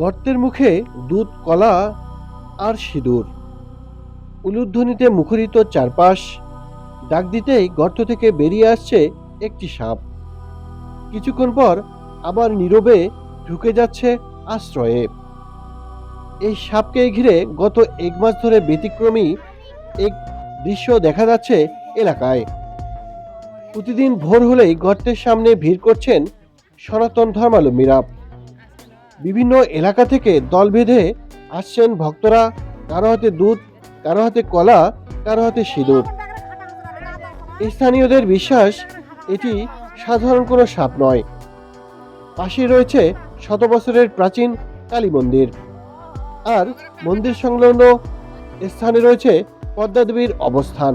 গর্তের মুখে দুধ, কলা আর সিঁদুর। উলুধ্বনিতে মুখরিত চারপাশ। ডাক দিতেই গর্ত থেকে বেরিয়ে আসছে একটি সাপ। কিছুক্ষণ পর আবার নীরবে ঢুকে যাচ্ছে আশ্রয়ে। এই সাপকে ঘিরে গত 1 মাস ধরে ব্যতিক্রমী এক দৃশ্য দেখা যাচ্ছে এলাকায়। প্রতিদিন ভোর হলেই গর্তের সামনে ভিড় করছেন সনাতন ধর্মাবলম্বীরা। বিভিন্ন এলাকা থেকে দল বেঁধে আসছেন ভক্তরা, কারো হাতে দুধ, কারো হাতে কলা, কারো হাতে সিঁদুর। স্থানীয়দের বিশ্বাস এটি সাধারণ কোনো সাপ নয়। পাশে রয়েছে শত বছরের প্রাচীন কালী মন্দির, আর মন্দির সংলগ্ন স্থানে রয়েছে পদ্মা দেবীর অবস্থান।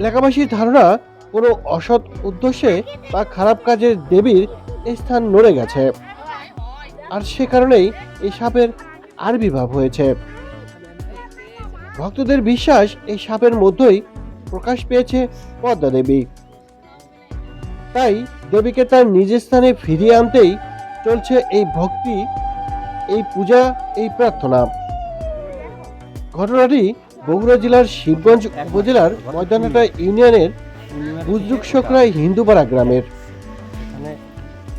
এলাকাবাসীর ধারণা, কোনো অসৎ উদ্দেশ্যে বা খারাপ কাজের দেবীর স্থান নড়ে গেছে, আর সে কারণেই এই সাপের আবির্ভাব হয়েছে। ভক্তদের বিশ্বাস, এই সাপের মধ্যেই প্রকাশ পেয়েছে পদ্মা দেবী। তাই দেবীকে তার নিজ স্থানে ফিরিয়ে আনতেই চলছে এই ভক্তি, এই পূজা, এই প্রার্থনা। ঘটনাটি বগুড়া জেলার শিবগঞ্জ উপজেলার ময়দানহাটা ইউনিয়নের বুজরুক সকরাই হিন্দুপাড়া গ্রামের। এখানে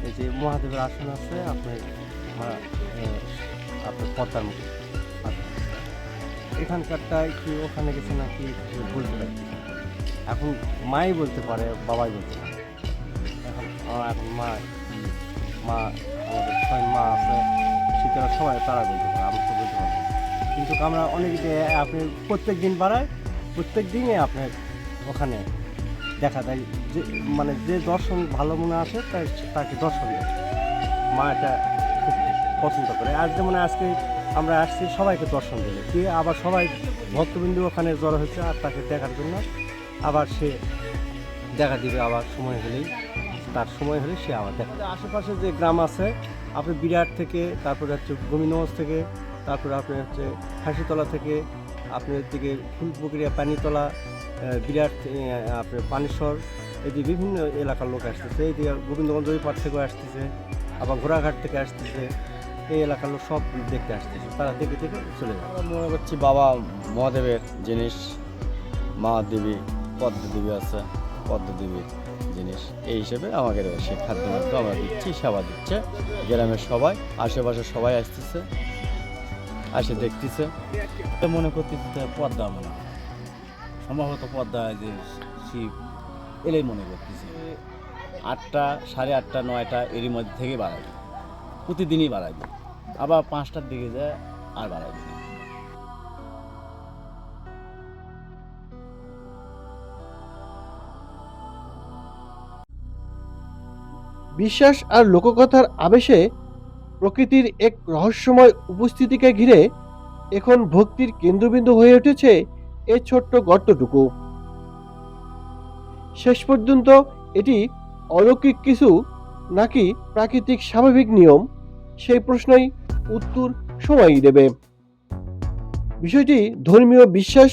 এই যে মহাদেবের আসন আছে, আপনার পদ্মার মুখে। এখানকারটা কি ওখানে গেছে নাকি বলতে পারি, এখন মাই বলতে পারে, বাবাই বলতে পারে। এখন মা আমাদের ছয় মা আছে, শীতেরা সবাই তারা বলতে পারে, আমি তো বলতে পারি। কিন্তু আমরা অনেক আপনি প্রত্যেক দিন বাড়ায়, প্রত্যেক দিনই আপনার ওখানে দেখা যায় যে মানে যে দর্শন ভালো মনে আসে তাকে দর্শন দেয়। মা এটা খুব পছন্দ করে। আর যেমন আজকে আমরা আসছি সবাইকে দর্শন দিলে কি, আবার সবাই ভক্তবিন্দু ওখানে জড়ো হয়েছে আর তাকে দেখার জন্য। আবার সে দেখা দিবে, আবার সময় হলেই, তার সময় হলে সে আবার দেখা। আশেপাশে যে গ্রাম আছে, আপনি বিরাট থেকে, তারপরে হচ্ছে গোবিন্দগঞ্জ থেকে, তারপরে আপনি হচ্ছে হাসিতলা থেকে, আপনার দিকে ফুলপুকুরিয়া, পানিতলা, বিরাট, আপনার পানেশ্বর, এদিকে বিভিন্ন এলাকার লোক আসতেছে। এইদিকে গোবিন্দগঞ্জ ওই পাড় থেকেও আসতেছে, আবার ঘোড়াঘাট থেকে আসতেছে। এই এলাকার লোক সব দেখতে আসতেছে, তারা দেখে দেখে চলে যায়। আমরা মনে করছি বাবা মহাদেবের জিনিস, মা দেবী, পদ্মা দেবী আছে, পদ্মা দেবীর জিনিস। এই হিসেবে আমাদের সে খাদ্য আমরা দিচ্ছি, সেবা দিচ্ছে। গ্রামের সবাই, আশেপাশে সবাই আসতেছে, আসে দেখতেছে। মনে করতেছি পদ্মা, মনে হয় সম্ভবত পদ্মা, যে শিব এলেই মনে করতেছি। 8টা, 8:30, 9টা এরই মধ্যে থেকে বাড়াইবে, প্রতিদিনই বাড়াইবে। আবার 5টার দিকে যায় আর বাড়াইবে না। বিশ্বাস আর লোককথার আবেশে প্রকৃতির এক রহস্যময় উপস্থিতিকে ঘিরে এখন ভক্তির কেন্দ্রবিন্দু হয়ে উঠেছে এই ছোট্ট গর্তটুকু। শেষ পর্যন্ত এটি অলৌকিক কিছু নাকি প্রাকৃতিক স্বাভাবিক নিয়ম, সেই প্রশ্নই উত্তর সময়ই দেবে। বিষয়টি ধর্মীয় বিশ্বাস